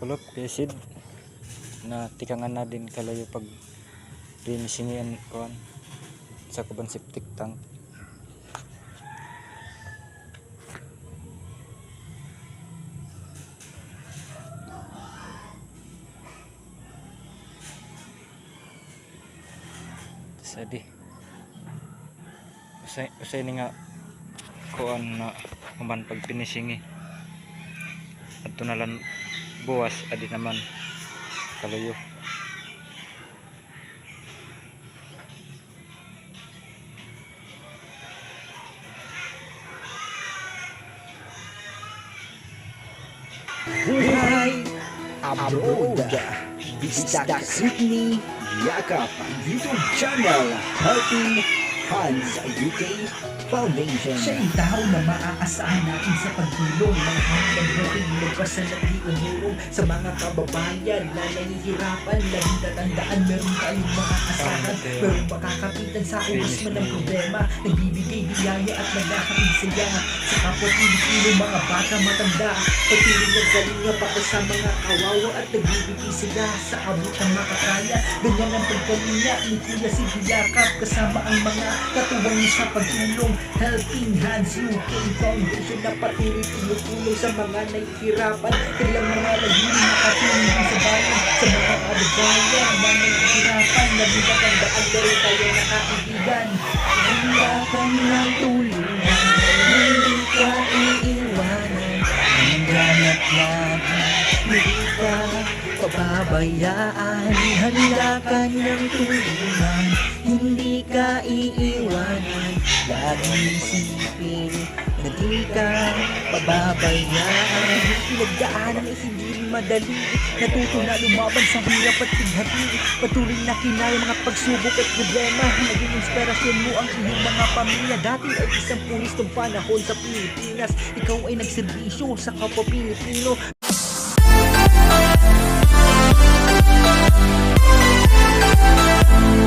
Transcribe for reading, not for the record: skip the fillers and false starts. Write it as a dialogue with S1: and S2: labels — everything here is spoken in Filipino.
S1: Kulop kay Sid na tikangan na din kalayo pag rinisingian kuan sa kuban septic tank. Sadi usay ni nga kuan na human pag finishing adto na lang buwas adi naman kalayo.
S2: Buhay Abroad, Bistak Sydney, yakap ang YouTube channel, Helping Hands UK Foundation.
S3: Siya ay tao na maaasahan natin sa pagtulong. Mga hanggang buhay, nagpasan at di umulong sa mga kababayan na nahihirapan. Laging tatandaan, meron tayong maaasahan, meron makakapitan sa oras man ng problema. Nagbibigay biyaya at nagkakapit saya sa kapwa Pilipino, mga bata matanda. Patuloy ng galinga para sa mga kawawa at nagbibigay sila sa abot ng makakaya. Ganyan ang pagkalinga ni Kuya si Yakap kasama ang mga katuwang sa pagtulong. Helping Hands UK Foundation na patuloy tumutulong sa mga nahihirapan. Kailang mga laging makatulong sa bayan, sa mga kababayan na nahihirapan. Naging matandaan na rin tayo na kaibigan. Hirapan ng tulungan, hindi ka iiwanan. Hangganap natin, hindi ka pababayaan. Halilakan ng tulungan, hindi ka iiwanan. Lagi isipin na di ka pababayaan. Pinagdaanan ay hindi rin madali, natuto na lumaban sa hirap at pighati. Patuloy na kinaya mga pagsubok at problema. Naging inspirasyon mo ang iyong mga pamilya. Dati ay isang pulis ng panahon sa Pilipinas. Ikaw ay nagserbisyo sa kapwa Pilipino.